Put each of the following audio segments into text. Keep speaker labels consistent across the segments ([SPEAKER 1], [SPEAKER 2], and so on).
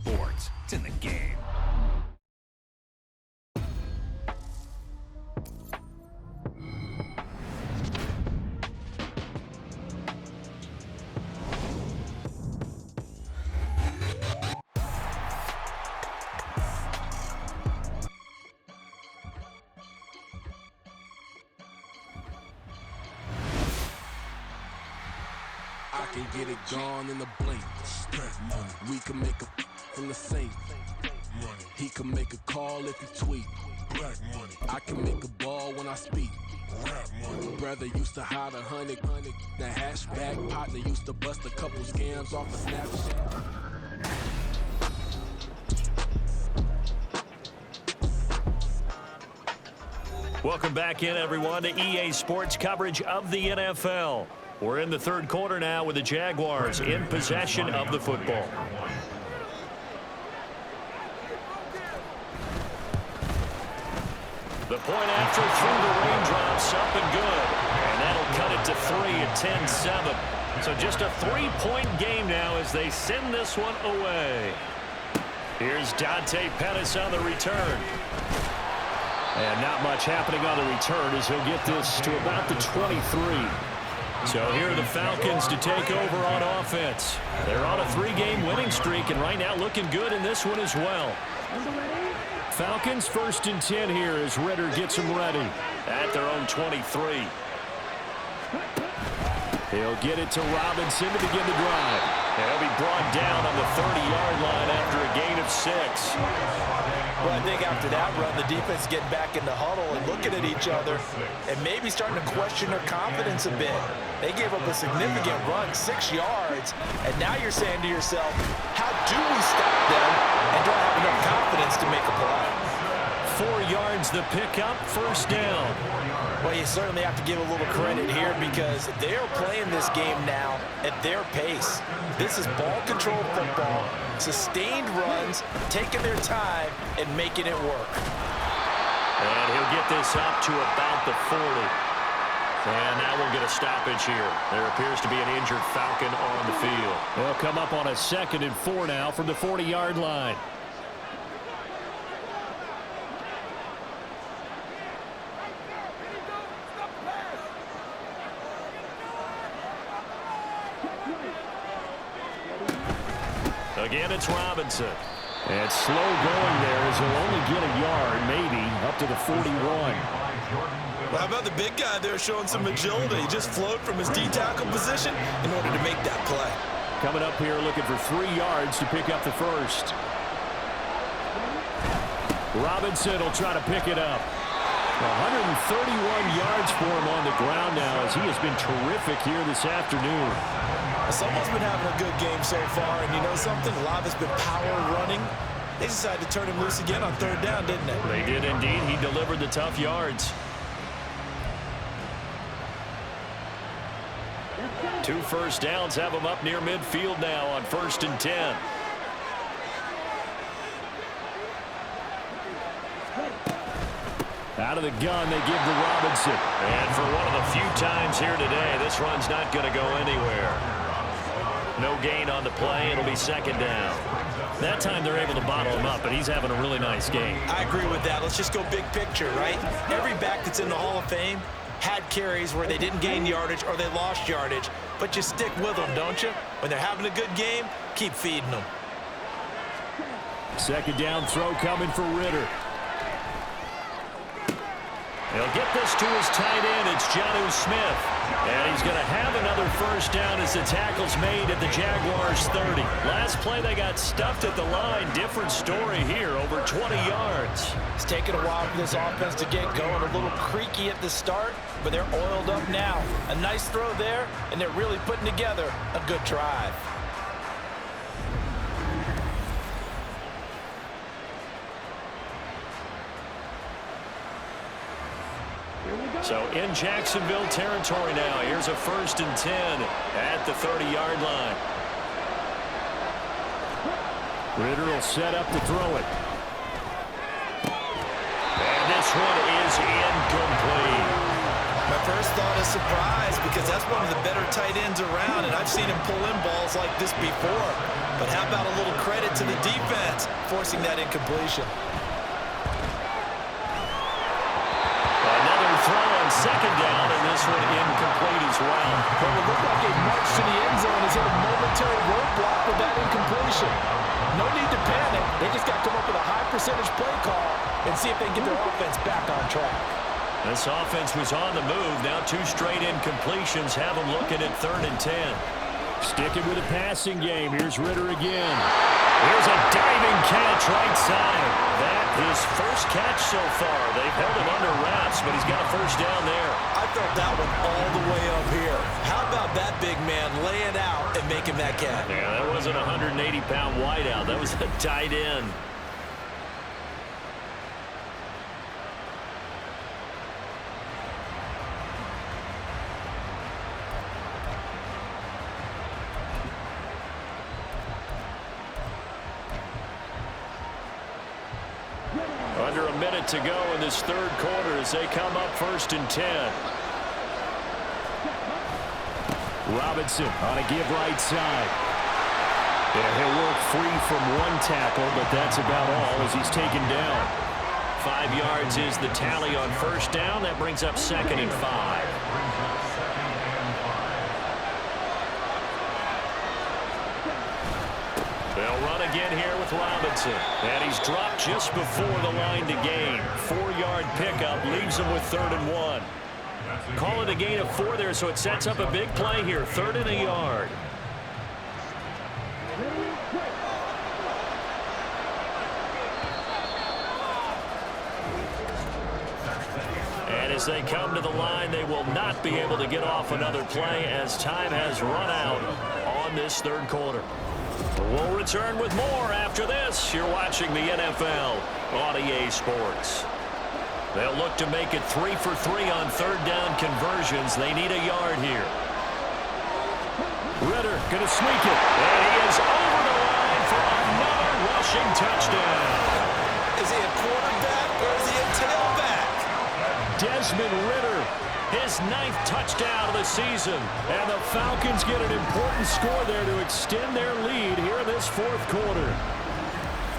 [SPEAKER 1] sports. It's in the game.
[SPEAKER 2] I can get it gone in a blink. We can make a from the sink. He can make a call if he tweet. I can make a ball when I speak. Brother used to hide 100. The hashback partner used to bust a couple scams off of Snapchat.
[SPEAKER 3] Welcome back in, everyone, to EA Sports coverage of the NFL. We're in the third quarter now with the Jaguars in possession of the football. The point after through the raindrops, up and good. And that'll cut it to 3 at 10-7. So just a 3-point game now as they send this one away. Here's Dante Pettis on the return. And not much happening on the return as he'll get this to about the 23. So here are the Falcons to take over on offense. They're on a 3-game winning streak, and right now looking good in this one as well. Falcons 1st and 10 here as Ritter gets them ready at their own 23. He'll get it to Robinson to begin the drive. And he'll be brought down on the 30-yard line after a gain of 6.
[SPEAKER 4] Well, I think after that run, the defense getting back in the huddle and looking at each other and maybe starting to question their confidence a bit. They gave up a significant run, 6 yards, and now you're saying to yourself, how do we stop them and don't have enough confidence to make a play?
[SPEAKER 3] 4 yards the pickup, 1st down.
[SPEAKER 4] Well, you certainly have to give a little credit here because they're playing this game now at their pace. This is ball control football, sustained runs, taking their time and making it work.
[SPEAKER 3] And he'll get this up to about the 40. And now we'll get a stoppage here. There appears to be an injured Falcon on the field. They'll come up on a 2nd and 4 now from the 40-yard line. Again, it's Robinson. And slow going there as he'll only get a yard, maybe, up to the 41.
[SPEAKER 4] Well, how about the big guy there showing some agility? He just flowed from his D-tackle position in order to make that play.
[SPEAKER 3] Coming up here looking for 3 yards to pick up the 1st. Robinson will try to pick it up. 131 yards for him on the ground now as he has been terrific here this afternoon.
[SPEAKER 4] Someone's been having a good game so far, and you know something? A lot has been power running. They decided to turn him loose again on 3rd down, didn't they?
[SPEAKER 3] They did indeed. He delivered the tough yards. 2 first downs have him up near midfield now on 1st and 10. Out of the gun, they give to Robinson. And for one of the few times here today, this run's not going to go anywhere. No gain on the play. It'll be 2nd down. That time they're able to bottle him up, but he's having a really nice game.
[SPEAKER 4] I agree with that. Let's just go big picture, right? Every back that's in the Hall of Fame had carries where they didn't gain yardage or they lost yardage, but you stick with them, don't you? When they're having a good game, keep feeding them.
[SPEAKER 3] 2nd down throw coming for Ritter. He'll get this to his tight end. It's Jonnu Smith. And he's going to have another 1st down as the tackle's made at the Jaguars' 30. Last play, they got stuffed at the line. Different story here, over 20 yards.
[SPEAKER 4] It's taken a while for this offense to get going. A little creaky at the start, but they're oiled up now. A nice throw there, and they're really putting together a good drive.
[SPEAKER 3] So in Jacksonville territory now. Here's a 1st and 10 at the 30-yard line. Ritter will set up to throw it. And this one is incomplete.
[SPEAKER 4] My first thought is surprise because that's one of the better tight ends around, and I've seen him pull in balls like this before. But how about a little credit to the defense forcing that incompletion?
[SPEAKER 3] Another throw on second down, and this one incomplete as well.
[SPEAKER 1] Well, it looked like a march to the end zone has hit a momentary roadblock with that incompletion. No need to panic. They just got to come up with a high percentage play call and see if they can get their offense back on track.
[SPEAKER 3] This offense was on the move. Now 2 straight incompletions have them looking at 3rd and 10.
[SPEAKER 1] Sticking with a passing game. Here's Ritter again.
[SPEAKER 3] Here's a diving catch right side. That his first catch so far. They've held him under wraps, but he's got a first down there.
[SPEAKER 4] I felt that one all the way up here. How about that big man laying out and making that catch?
[SPEAKER 3] Yeah, that wasn't a 180-pound wideout. That was a tight end. Under a minute to go in this 3rd quarter as they come up 1st and 10.
[SPEAKER 1] Robinson on a give right side. Yeah, he'll work free from 1 tackle, but that's about all as he's taken down.
[SPEAKER 3] 5 yards is the tally on 1st down. That brings up 2nd and 5. They'll run again here with Robinson. And he's dropped just before the line to gain. 4-yard pickup leaves him with 3rd and 1. Call it a gain of 4 there, so it sets up a big play here. 3rd and a yard. And as they come to the line, they will not be able to get off another play as time has run out on this 3rd quarter. We'll return with more after this. You're watching the NFL on EA Sports. They'll look to make it 3 for 3 on 3rd down conversions. They need a yard here.
[SPEAKER 1] Ritter going to sneak it.
[SPEAKER 3] And he is over the line for another rushing touchdown.
[SPEAKER 4] Is he a quarterback or is he a tailback?
[SPEAKER 1] Desmond Ritter.
[SPEAKER 3] His 9th touchdown of the season.
[SPEAKER 1] And the Falcons get an important score there to extend their lead here in this 4th quarter.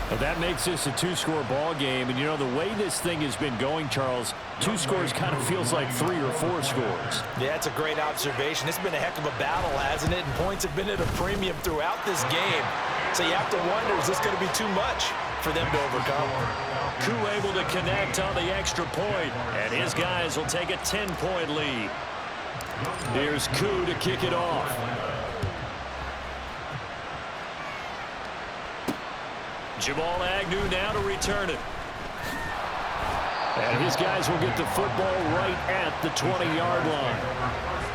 [SPEAKER 1] But that makes this a 2-score ball game. And, you know, the way this thing has been going, Charles, 2 scores kind of feels like 3 or 4 scores.
[SPEAKER 4] Yeah, it's a great observation. It's been a heck of a battle, hasn't it? And points have been at a premium throughout this game. So you have to wonder, is this going to be too much for them to overcome?
[SPEAKER 3] Koo able to connect on the extra point, and his guys will take a 10-point lead.
[SPEAKER 1] Here's Koo to kick it off.
[SPEAKER 3] Jamal Agnew now to return it.
[SPEAKER 1] And his guys will get the football right at the 20-yard line.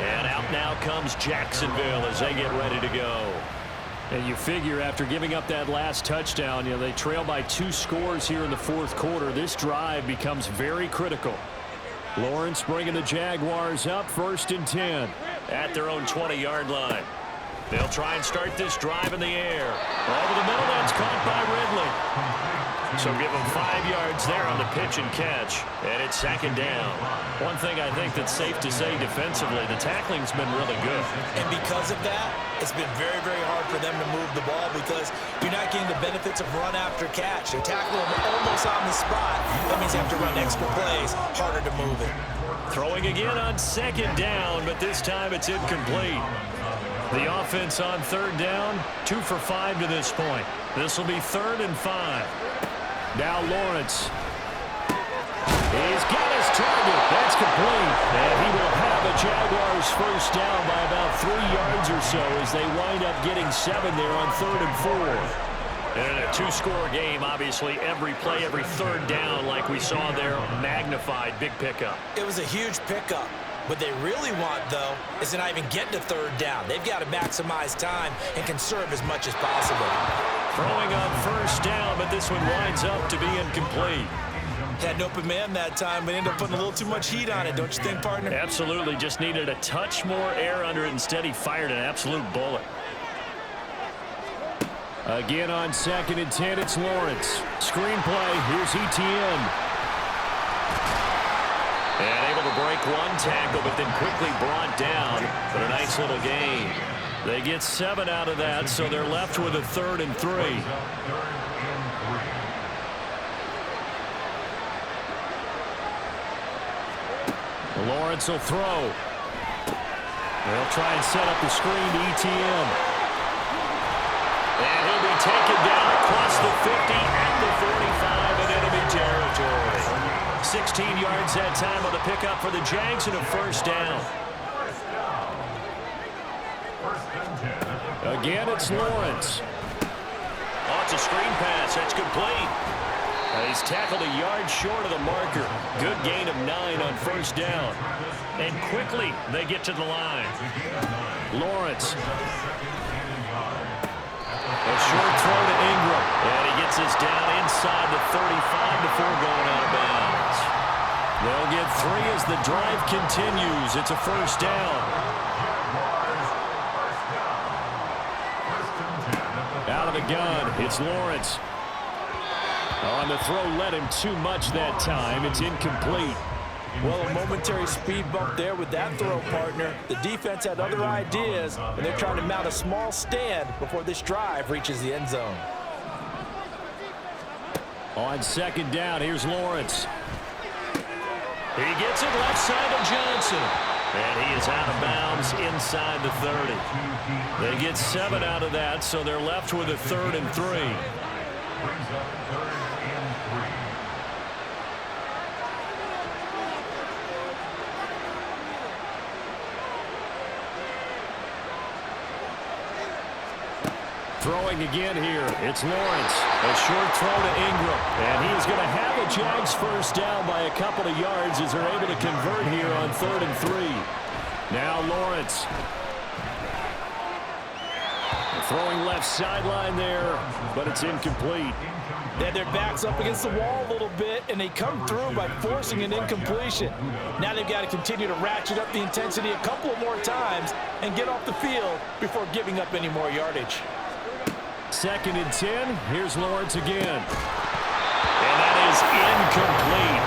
[SPEAKER 3] And out now comes Jacksonville as they get ready to go.
[SPEAKER 1] And you figure after giving up that last touchdown, you know, they trail by 2 scores here in the 4th quarter. This drive becomes very critical. Lawrence bringing the Jaguars up 1st and 10.
[SPEAKER 3] At their own 20-yard line. They'll try and start this drive in the air. Over the middle, that's caught by Ridley. So give them 5 yards there on the pitch and catch. And it's 2nd down. One thing I think that's safe to say defensively, the tackling's been really good.
[SPEAKER 4] And because of that, it's been very, very hard for them to move the ball because you're not getting the benefits of run after catch. They're tackling them almost on the spot. That means you have to run extra plays, harder to move it.
[SPEAKER 3] Throwing again on 2nd down, but this time it's incomplete. The offense on 3rd down, 2 for 5 to this point. This will be 3rd and 5.
[SPEAKER 1] Now Lawrence. He's got his target. That's complete. And he will have a Jaguars first down by about 3 yards or so as they wind up getting 7 there on 3rd and 4.
[SPEAKER 3] And in a 2-score game, obviously, every play, every 3rd down, like we saw there, magnified, big pickup.
[SPEAKER 4] It was a huge pickup. What they really want, though, is to not even get to 3rd down. They've got to maximize time and conserve as much as possible.
[SPEAKER 3] Throwing on 1st down, but this one winds up to be incomplete.
[SPEAKER 4] Had an open man that time, but ended up putting a little too much heat on it, don't you think, partner?
[SPEAKER 3] Absolutely. Just needed a touch more air under it. Instead, he fired an absolute bullet.
[SPEAKER 1] Again on 2nd and 10, it's Lawrence. Screenplay, here's ETN.
[SPEAKER 3] And able to break break one tackle, but then quickly brought down. But a nice little gain. They get 7 out of that, so they're left with a 3rd and 3. Lawrence will throw. They'll try and set up the screen to ETN. And he'll be taken down across the 50 at the 45 in enemy territory. 16 yards that time on the pickup for the Jags and a 1st down.
[SPEAKER 1] Again, it's Lawrence.
[SPEAKER 3] Oh, it's a screen pass. That's complete. He's tackled a yard short of the marker. Good gain of 9 on 1st down. And quickly, they get to the line.
[SPEAKER 1] Lawrence. A short throw to Ingram.
[SPEAKER 3] And he gets this down inside the 35 before going out of bounds.
[SPEAKER 1] They'll get 3 as the drive continues. It's a 1st down. Out of the gun, it's Lawrence. On the throw, led him too much that time. It's incomplete.
[SPEAKER 4] Well, a momentary speed bump there with that throw, partner. The defense had other ideas, and they're trying to mount a small stand before this drive reaches the end zone.
[SPEAKER 1] On 2nd down, here's Lawrence.
[SPEAKER 3] He gets it left side of Johnson. And he is out of bounds inside the 30. They get 7 out of that, so they're left with a 3rd and 3.
[SPEAKER 1] Throwing again here. It's Lawrence. A short throw to Ingram. And he's going to have a Jags 1st down by a couple of yards as they're able to convert here on 3rd and 3. Now Lawrence. Throwing left sideline there, but it's incomplete.
[SPEAKER 4] They had their backs up against the wall a little bit, and they come through by forcing an incompletion. Now they've got to continue to ratchet up the intensity a couple of more times and get off the field before giving up any more yardage.
[SPEAKER 1] 2nd and 10. Here's Lawrence again.
[SPEAKER 3] And that is incomplete.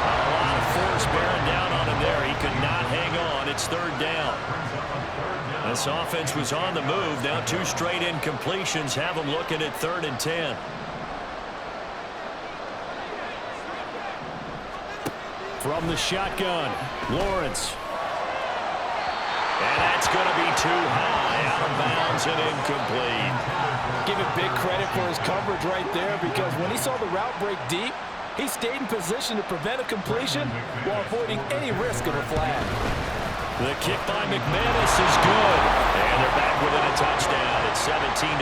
[SPEAKER 3] A lot of force bearing down on him there. He could not hang on. It's 3rd down. This offense was on the move. Now 2 straight incompletions have them looking at 3rd and 10.
[SPEAKER 1] From the shotgun, Lawrence.
[SPEAKER 3] And that's going to be too high, out of bounds and incomplete.
[SPEAKER 4] Give him big credit for his coverage right there, because when he saw the route break deep, he stayed in position to prevent a completion while avoiding any risk of a flag.
[SPEAKER 3] The kick by McManus is good. And they're back within a touchdown. It's 17-10.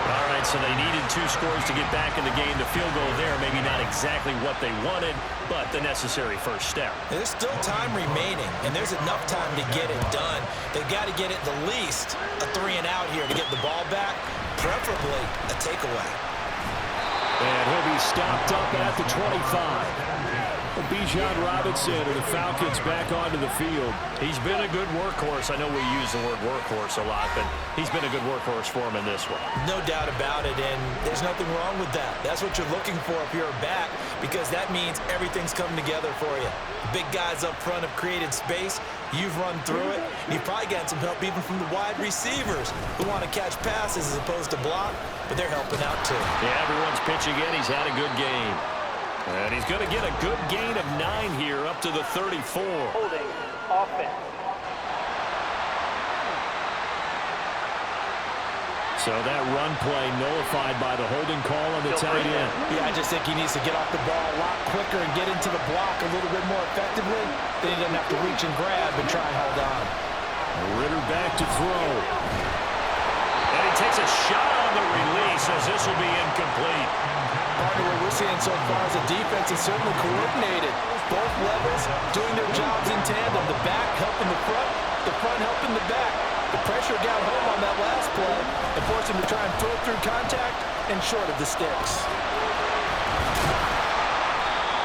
[SPEAKER 3] All right, so they needed 2 scores to get back in the game. The field goal there, maybe not exactly what they wanted, but the necessary 1st step.
[SPEAKER 4] There's still time remaining, and there's enough time to get it done. They've got to get it the least a 3 and out here to get the ball back, preferably a takeaway.
[SPEAKER 1] And he'll be stopped up at the 25. Bijan Robinson and the Falcons back onto the field.
[SPEAKER 3] He's been a good workhorse. I know we use the word workhorse a lot, but he's been a good workhorse for him in this one.
[SPEAKER 4] No doubt about it, and there's nothing wrong with that. That's what you're looking for if you're a back, because that means everything's coming together for you. The big guys up front have created space. You've run through it. You've probably gotten some help even from the wide receivers who want to catch passes as opposed to block, but they're helping out too.
[SPEAKER 3] Yeah, everyone's pitching in. He's had a good game. And he's going to get a good gain of 9 here up to the 34.
[SPEAKER 5] Holding offense.
[SPEAKER 1] So that run play nullified by the holding call on the tight end.
[SPEAKER 4] Yeah, I just think he needs to get off the ball a lot quicker and get into the block a little bit more effectively. Then he doesn't have to reach and grab and try and hold on.
[SPEAKER 1] Ritter back to throw.
[SPEAKER 3] And he takes a shot on the release as this will be incomplete.
[SPEAKER 4] Partner, what we're seeing so far is the defense is certainly coordinated. Both levels doing their jobs in tandem. The back helping the front helping the back. The pressure got home on that last play and forced him to try and throw through contact and short of the sticks.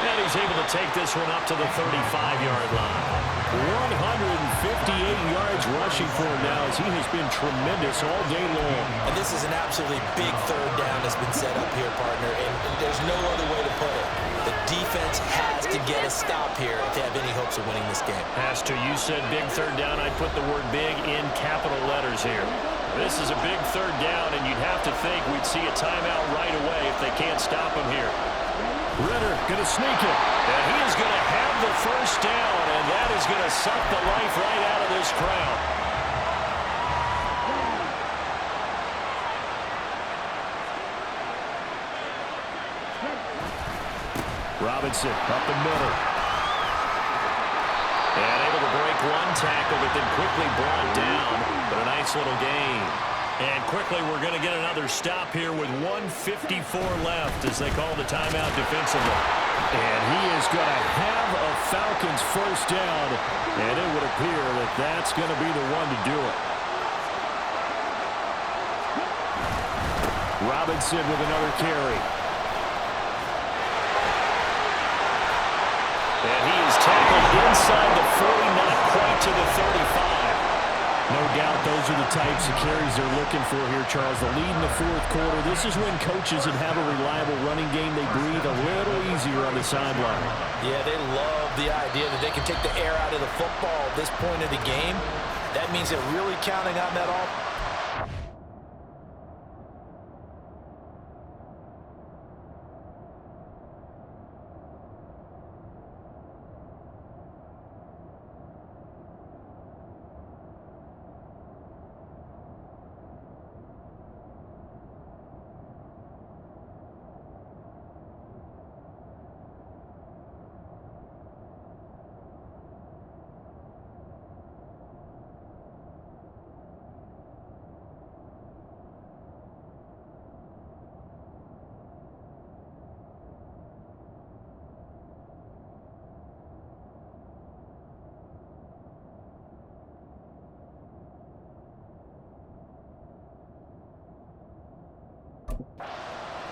[SPEAKER 3] And he's able to take this one up to the 35-yard line.
[SPEAKER 1] 158 yards rushing for him now as he has been tremendous all day long.
[SPEAKER 4] And this is an absolutely big 3rd down that's been set up here, partner, and there's no other way to put it. The defense has to get a stop here if they have any hopes of winning this game.
[SPEAKER 1] Has to. You said big third down. I'd put the word big in capital letters here. This is a big third down, and you'd have to think we'd see a timeout right away if they can't stop him here. Ritter going to sneak it. And he is going to have the first down, and that is going to suck the life right out of this crowd. Robinson up the middle. And able to break one tackle, but then quickly brought down. But a nice little gain. And quickly we're going to get another stop here with 1:54 left as they call the timeout defensively. And he is going to have a Falcons first down. And it would appear that that's going to be the one to do it. Robinson with another carry. And he is tackled inside the 40, not quite to the 35. No doubt those are the types of carries they're looking for here, Charles. The lead in the fourth quarter. This is when coaches that have a reliable running game, they breathe a little easier on the sideline.
[SPEAKER 4] Yeah, they love the idea that they can take the air out of the football at this point of the game. That means they're really counting on that offense.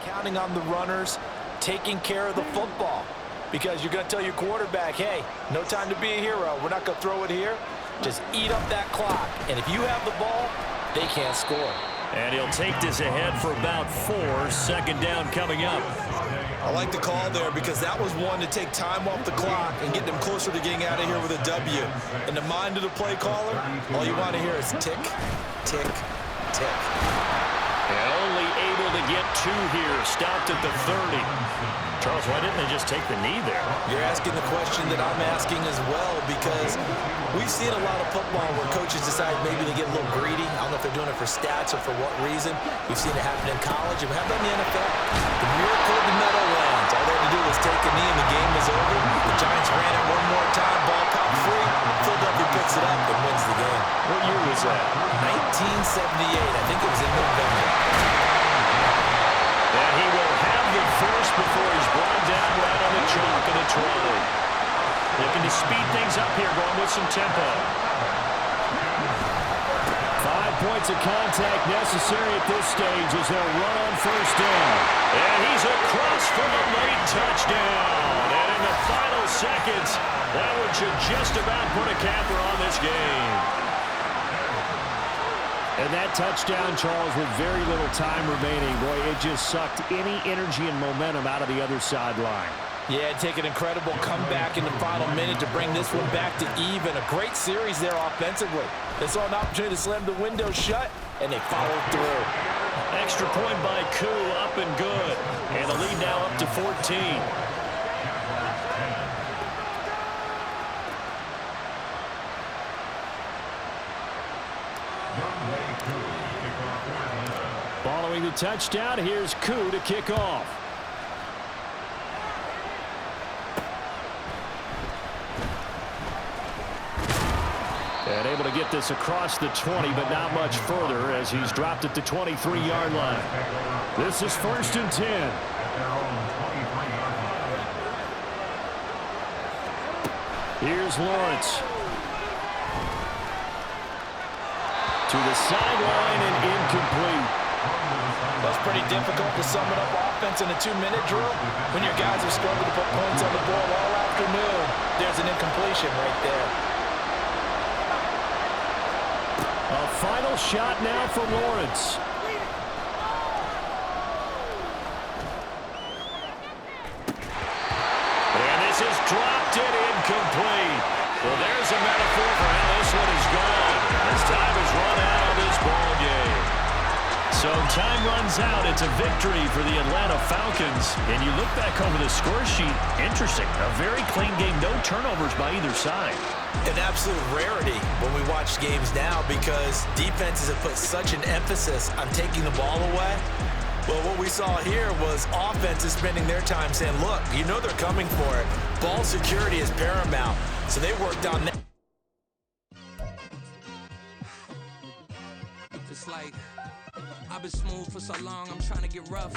[SPEAKER 4] Counting on the runners, taking care of the football. Because you're going to tell your quarterback, hey, no time to be a hero. We're not going to throw it here. Just eat up that clock. And if you have the ball, they can't score.
[SPEAKER 1] And he'll take this ahead for about 4. Second down coming up.
[SPEAKER 6] I like the call there because that was one to take time off the clock and get them closer to getting out of here with a W. In the mind of the play caller, all you want to hear is tick, tick, tick.
[SPEAKER 1] And only able to get 2 here. Stopped at the 30. Charles, why didn't they just take the knee there?
[SPEAKER 6] You're asking the question that I'm asking as well, because we've seen a lot of football where coaches decide maybe they get a little greedy. I don't know if they're doing it for stats or for what reason. We've seen it happen in college, and we have done in the NFL. The miracle of the Meadowlands. All they had to do was take a knee, and the game was over. The Giants ran it one more time, ball caught free. Philadelphia picks it up and wins the game.
[SPEAKER 1] What year was that?
[SPEAKER 6] 1978. I think it was in November.
[SPEAKER 1] And he will have the first before he's brought down right on the chalk of the 20. Looking to speed things up here, going with some tempo. 5 points of contact necessary at this stage as they'll run on first down. And he's across for the late touchdown. And in the final seconds, that one should just about put a capper on this game. And that touchdown, Charles, with very little time remaining, boy, it just sucked any energy and momentum out of the other sideline.
[SPEAKER 4] Yeah, take an incredible comeback in the final minute to bring this one back to even. A great series there offensively. They saw an opportunity to slam the window shut, and they followed through.
[SPEAKER 1] Extra point by Koo, up and good. And the lead now up to 14. Following the touchdown, here's Koo to kick off. And able to get this across the 20, but not much further as he's dropped at the 23-yard line. This is 1st and 10. Here's Lawrence. To the sideline and incomplete.
[SPEAKER 4] That's pretty difficult to sum it up offense in a 2-minute drill. When your guys have struggled to put points on the board all afternoon, there's an incompletion right there.
[SPEAKER 1] A final shot now for Lawrence.
[SPEAKER 3] runs out. It's a victory for the Atlanta Falcons. And you look back over the score sheet, interesting. A very clean game, no turnovers by either side.
[SPEAKER 6] An absolute rarity when we watch games now because defenses have put such an emphasis on taking the ball away. Well, what we saw here was offenses spending their time saying, look, you know they're coming for it. Ball security is paramount. So they worked on that.
[SPEAKER 7] It's like I've been smooth for so long, I'm trying to get rough.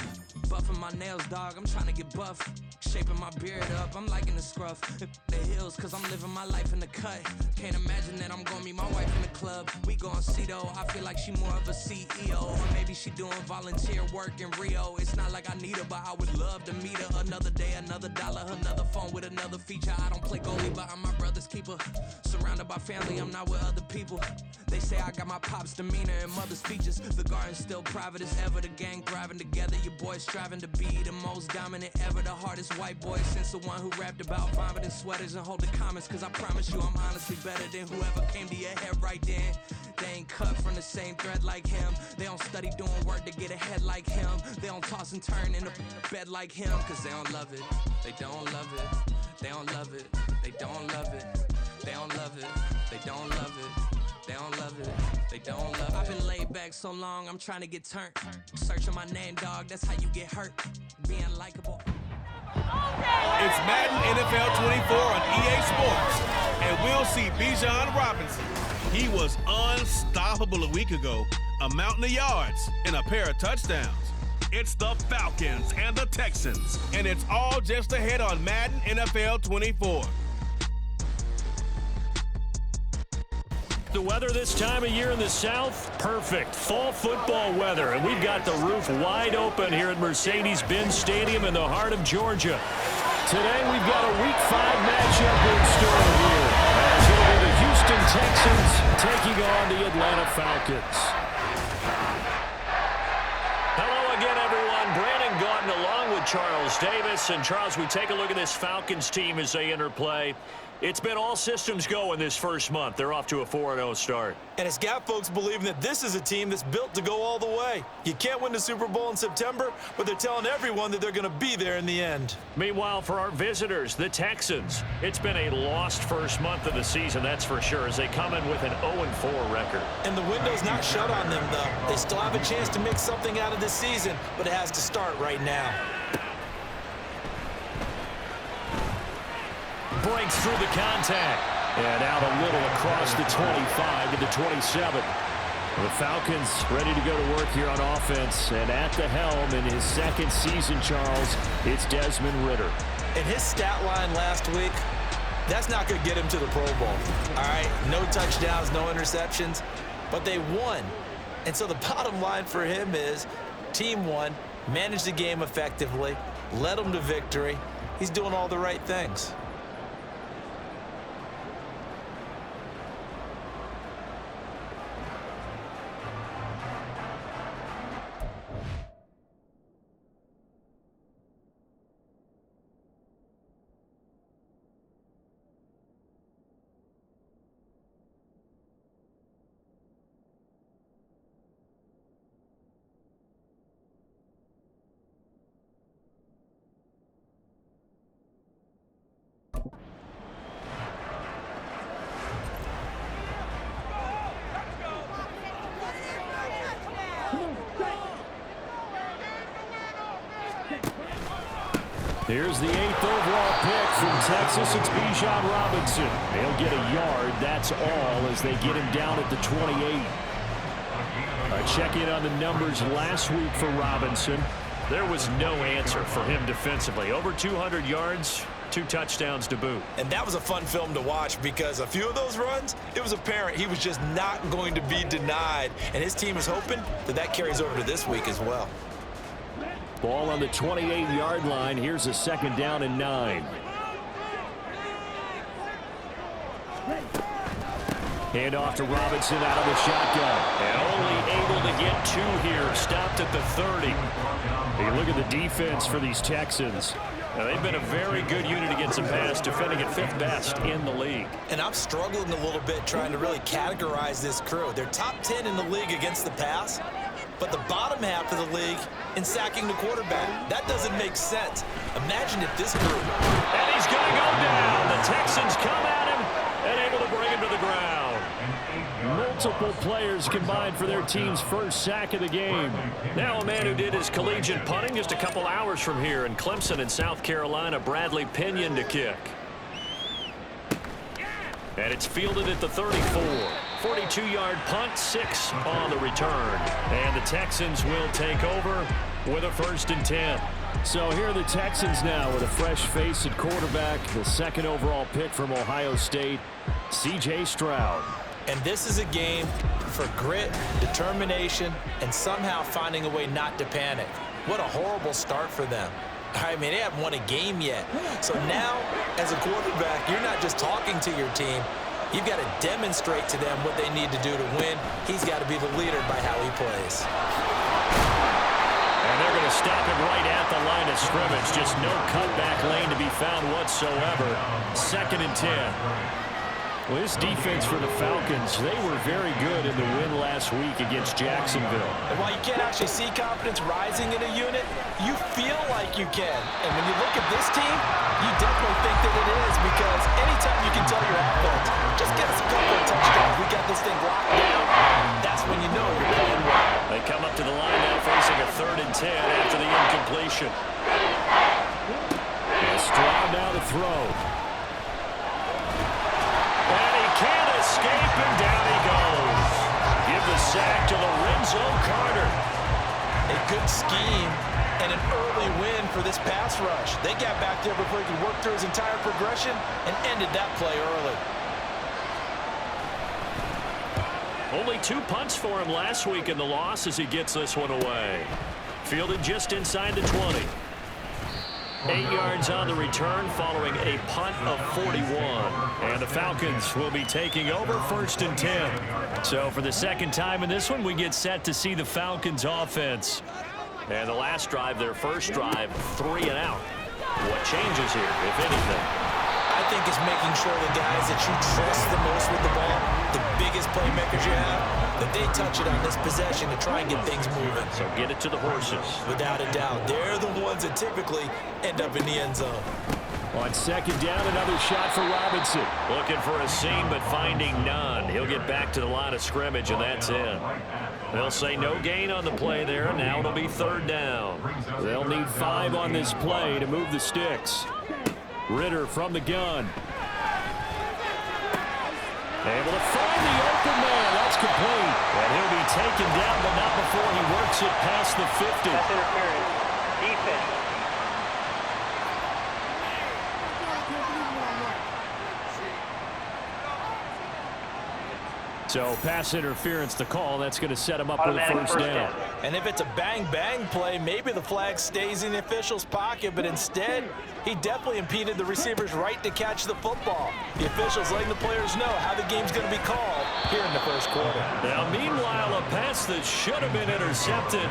[SPEAKER 7] Buffing my nails, dog, I'm trying to get buff. Shaping my beard up, I'm liking the scruff. The hills, cause I'm living my life in the cut. Can't imagine that I'm gonna meet my wife in the club. We gon' see though, I feel like she more of a CEO. Or maybe she doing volunteer work in Rio. It's not like I need her, but I would love to meet her. Another day, another dollar, another phone with another feature. I don't play goalie, but I'm my brother's keeper. Surrounded by family, I'm not with other people. They say I got my pop's demeanor and mother's features. The garden's still private as ever. The gang thriving together. Your boys striving to be the most dominant ever. The hardest white boy since the one who rapped about vomiting sweaters and holding comments. Cause I promise you I'm honestly better than whoever came to your head right then. They ain't cut from the same thread like him. They don't study doing work to get ahead like him. They don't toss and turn in the bed like him. Cause they don't love it. They don't love it. They don't love it. They don't love it. They don't love it. They don't love it. They don't love it, they don't love it. I've been laid back so long, I'm trying to get turned. Searching my name, dog, that's how you get hurt. Being likable.
[SPEAKER 8] It's Madden NFL 24 on EA Sports, and we'll see Bijan Robinson. He was unstoppable a week ago, a mountain of yards and a pair of touchdowns. It's the Falcons and the Texans, and it's all just ahead on Madden NFL 24.
[SPEAKER 1] The weather this time of year in the South, perfect. Fall football weather, and we've got the roof wide open here at Mercedes-Benz Stadium in the heart of Georgia. Today we've got a Week 5 matchup in store here, as it'll be the Houston Texans taking on the Atlanta Falcons.
[SPEAKER 3] Hello again, everyone. Brandon Gaudin along with Charles Davis. And Charles, we take a look at this Falcons team as they enter play. It's been all systems go in this first month. They're off to a 4-0 start.
[SPEAKER 6] And it's got folks believing that this is a team that's built to go all the way. You can't win the Super Bowl in September, but they're telling everyone that they're going to be there in the end.
[SPEAKER 3] Meanwhile, for our visitors, the Texans, it's been a lost first month of the season, that's for sure, as they come in with an 0-4 record.
[SPEAKER 6] And the window's not shut on them, though. They still have a chance to make something out of this season, but it has to start right now.
[SPEAKER 1] Breaks through the contact. And out a little across the 25 to the 27. The Falcons ready to go to work here on offense. And at the helm in his second season, Charles, it's Desmond Ridder.
[SPEAKER 6] And his stat line last week, that's not going to get him to the Pro Bowl. All right, no touchdowns, no interceptions, but they won. And so the bottom line for him is team won, managed the game effectively, led them to victory. He's doing all the right things.
[SPEAKER 1] Here's the 8th overall pick from Texas. It's Bijan Robinson. They'll get a yard. That's all as they get him down at the 28. Check in on the numbers last week for Robinson.
[SPEAKER 3] There was no answer for him defensively. Over 200 yards, 2 touchdowns to boot.
[SPEAKER 6] And that was a fun film to watch because a few of those runs, it was apparent he was just not going to be denied. And his team is hoping that that carries over to this week as well.
[SPEAKER 1] Ball on the 28-yard line. Here's a 2nd down and 9. Hand off to Robinson out of the shotgun.
[SPEAKER 3] And only able to get 2 here. Stopped at the 30.
[SPEAKER 1] You look at the defense for these Texans.
[SPEAKER 3] Now, they've been a very good unit against the pass, defending at 5th best in the league.
[SPEAKER 6] And I'm struggling a little bit trying to really categorize this crew. They're top 10 in the league against the pass, but the bottom half of the league in sacking the quarterback. That doesn't make sense. Imagine if this group.
[SPEAKER 3] And he's going to go down. The Texans come at him and able to bring him to the ground.
[SPEAKER 1] Multiple players combined for their team's first sack of the game.
[SPEAKER 3] Now a man who did his collegiate punting just a couple hours from here in Clemson in South Carolina, Bradley Pinion to kick. And it's fielded at the 34. 42-yard punt, 6 on the return. And the Texans will take over with a 1st and 10.
[SPEAKER 1] So here are the Texans now with a fresh face at quarterback, the 2nd overall pick from Ohio State, C.J. Stroud.
[SPEAKER 6] And this is a game for grit, determination, and somehow finding a way not to panic. What a horrible start for them. I mean, they haven't won a game yet. So now, as a quarterback, you're not just talking to your team. You've got to demonstrate to them what they need to do to win. He's got to be the leader by how he plays.
[SPEAKER 3] And they're going to stop him right at the line of scrimmage. Just no cutback lane to be found whatsoever. 2nd and 10.
[SPEAKER 1] Well, this defense for the Falcons, they were very good in the win last week against Jacksonville.
[SPEAKER 6] And while you can't actually see confidence rising in a unit, you feel like you can. And when you look at this team, you definitely think that it is, because anytime you can tell your offense, just get us a couple of touchdowns, we got this thing locked down, that's when you know you're playing well.
[SPEAKER 3] They come up to the line now facing a 3rd and 10 after the incompletion.
[SPEAKER 1] Stroud now to throw.
[SPEAKER 3] Can't escape, and down he goes. Give the sack to Lorenzo Carter.
[SPEAKER 6] A good scheme and an early win for this pass rush. They got back there before he could work through his entire progression and ended that play early.
[SPEAKER 3] Only 2 punts for him last week in the loss as he gets this one away. Fielded just inside the 20. 8 yards on the return following a punt of 41. And the Falcons will be taking over 1st and 10. So for the 2nd time in this one, we get set to see the Falcons offense. And the last drive, their first drive, 3 and out. What changes here, if anything?
[SPEAKER 6] I think it's making sure the guys that you trust the most with the ball, the biggest playmakers you have, that they touch it on this possession to try and get things moving.
[SPEAKER 3] So get it to the horses.
[SPEAKER 6] Without a doubt. They're the ones that typically end up in the end zone.
[SPEAKER 1] On 2nd down, another shot for Robinson.
[SPEAKER 3] Looking for a seam, but finding none. He'll get back to the line of scrimmage, and that's in. They'll say no gain on the play there. Now it'll be 3rd down.
[SPEAKER 1] They'll need 5 on this play to move the sticks. Ritter from the gun. Able to find the open man. That's complete. And he'll be taken down, but not before he works it past the 50.
[SPEAKER 5] That's interference. Defense.
[SPEAKER 1] So pass interference the call. That's going to set him up with a first down.
[SPEAKER 6] And if it's a bang-bang play, maybe the flag stays in the official's pocket, but instead, he definitely impeded the receiver's right to catch the football. The officials letting the players know how the game's going to be called here in the first quarter.
[SPEAKER 3] Now, meanwhile, a pass that should have been intercepted,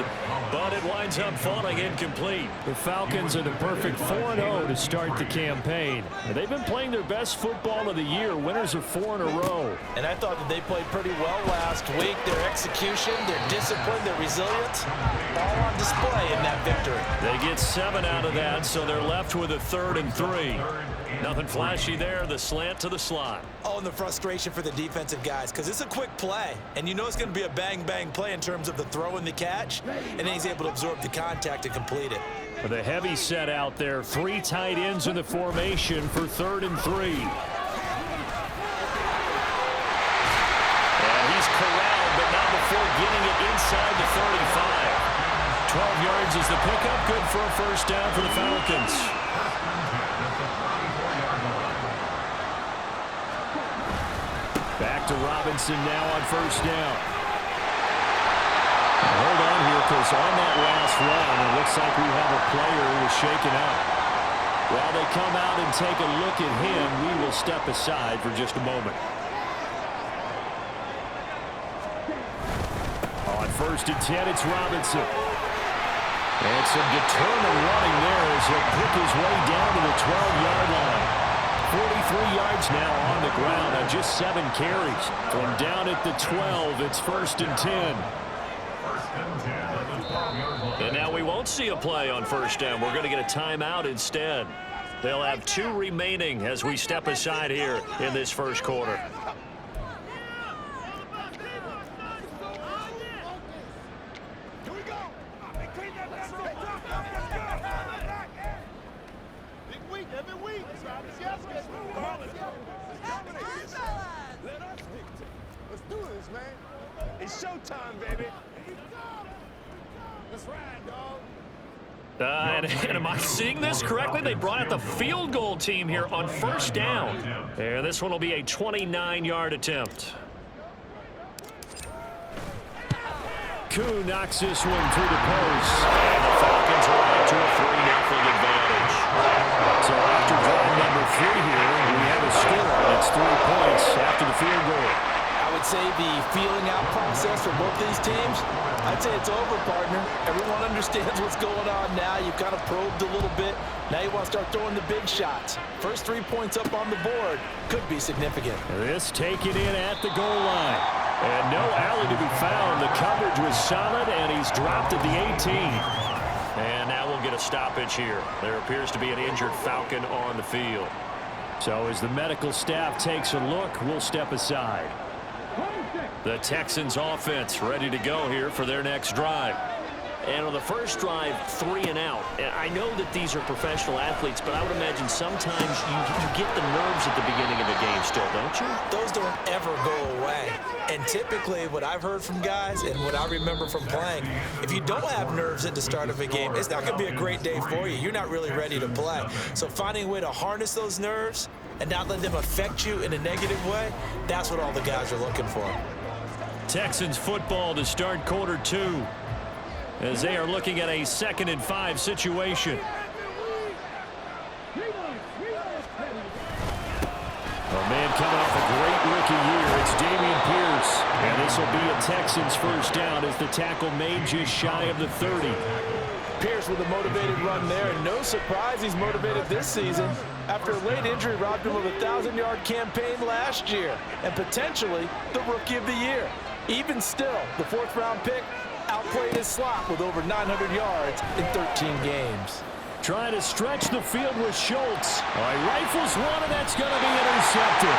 [SPEAKER 3] but it winds up falling incomplete.
[SPEAKER 1] The Falcons are the perfect 4-0 to start the campaign. And they've been playing their best football of the year, winners of 4 in a row.
[SPEAKER 6] And I thought that they played pretty well last week. Their execution, their discipline, their resilience, all on display in that victory.
[SPEAKER 3] They get 7 out of that, so they're left with a 3rd and 3. Nothing flashy there, the slant to the slot.
[SPEAKER 6] Oh, and the frustration for the defensive guys, because it's a quick play, and you know it's going to be a bang-bang play in terms of the throw and the catch, and then he's able to absorb the contact and complete it.
[SPEAKER 1] With a heavy set out there, 3 tight ends in the formation for 3rd and 3.
[SPEAKER 3] And he's corralled, but not before getting it inside the 35. 12 yards is the pickup, good for a first down for the Falcons.
[SPEAKER 1] Back to Robinson now on first down. Hold on here, because on that last run, it looks like we have a player who was shaken up. While they come out and take a look at him, we will step aside for just a moment. On 1st and 10, it's Robinson. And some determined running there as he'll pick his way down to the 12-yard line. 43 yards now on the ground on just 7 carries. From down at the 12, it's 1st and 10.
[SPEAKER 3] And now we won't see a play on first down. We're going to get a timeout instead. They'll have 2 remaining as we step aside here in this first quarter.
[SPEAKER 9] Let's do this, man. It's showtime, baby. Let's ride, dog.
[SPEAKER 3] And am I seeing this correctly? They brought out the field goal team here on first down. And this one will be a 29-yard attempt.
[SPEAKER 1] Koo knocks this one through the post. And the Falcons are out to a 3-0 advantage. So after drive number 3 here, we have a score. It's 3 points after the field goal.
[SPEAKER 6] I would say the feeling out process for both these teams, I'd say it's over, partner. Everyone understands what's going on now. You kind of probed a little bit. Now you want to start throwing the big shots. First 3 points up on the board could be significant.
[SPEAKER 1] This taken in at the goal line. And no alley to be found. The coverage was solid, and he's dropped at the 18.
[SPEAKER 3] And now we'll get a stoppage here. There appears to be an injured Falcon on the field.
[SPEAKER 1] So as the medical staff takes a look, we'll step aside.
[SPEAKER 3] The Texans offense ready to go here for their next drive. And on the first drive, 3 and out. And I know that these are professional athletes, but I would imagine sometimes you get the nerves at the beginning of the game still, don't you?
[SPEAKER 6] Those don't ever go away. And typically what I've heard from guys and what I remember from playing, if you don't have nerves at the start of a game, it's not going to be a great day for you. You're not really ready to play. So finding a way to harness those nerves and not let them affect you in a negative way, that's what all the guys are looking for.
[SPEAKER 1] Texans football to start quarter 2. As they are looking at a 2nd and 5 situation. A man coming off a great rookie year. It's Dameon Pierce. And this will be a Texans first down as the tackle made just shy of the 30.
[SPEAKER 6] Pierce with a motivated run there, and no surprise he's motivated this season after a late injury robbed him of a 1,000-yard campaign last year and potentially the Rookie of the Year. Even still, the 4th-round pick outplayed his slot with over 900 yards in 13 games.
[SPEAKER 1] Trying to stretch the field with Schultz. He rifles one, and that's going to be intercepted.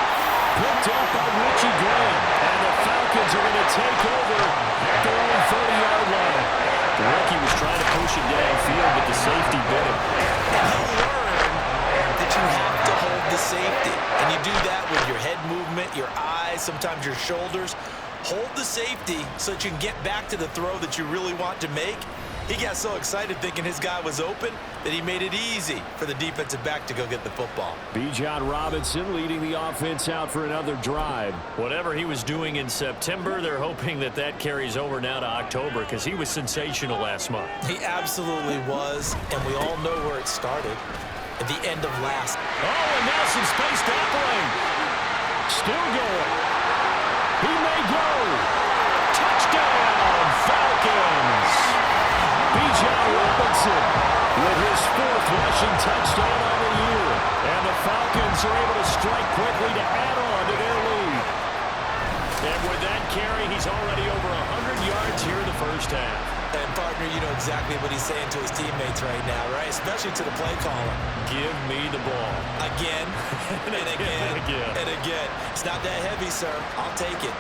[SPEAKER 1] Picked up by Richie Graham. And the Falcons are going to take over at their own 30-yard line.
[SPEAKER 3] The rookie was trying to push him downfield, but the safety bit him.
[SPEAKER 6] And you learn that you have to hold the safety. And you do that with your head movement, your eyes, sometimes your shoulders. Hold the safety so that you can get back to the throw that you really want to make. He got so excited thinking his guy was open that he made it easy for the defensive back to go get the football.
[SPEAKER 1] Bijan Robinson leading the offense out for another drive.
[SPEAKER 3] Whatever he was doing in September, they're hoping that that carries over now to October because he was sensational last month.
[SPEAKER 6] He absolutely was, and we all know where it started at the end of last.
[SPEAKER 1] Oh, and now some space to operate. Still going. He may go. Touchdown, Falcons. Bijan Robinson with his 4th rushing touchdown on the year. And the Falcons are able to strike quickly to add on to their lead. And with that carry, he's already over 100 yards here in the first half.
[SPEAKER 6] And, partner, you know exactly what he's saying to his teammates right now, right? Especially to the play caller.
[SPEAKER 3] Give me the ball.
[SPEAKER 6] Again, and again, and again. It's not that heavy, sir. I'll take it.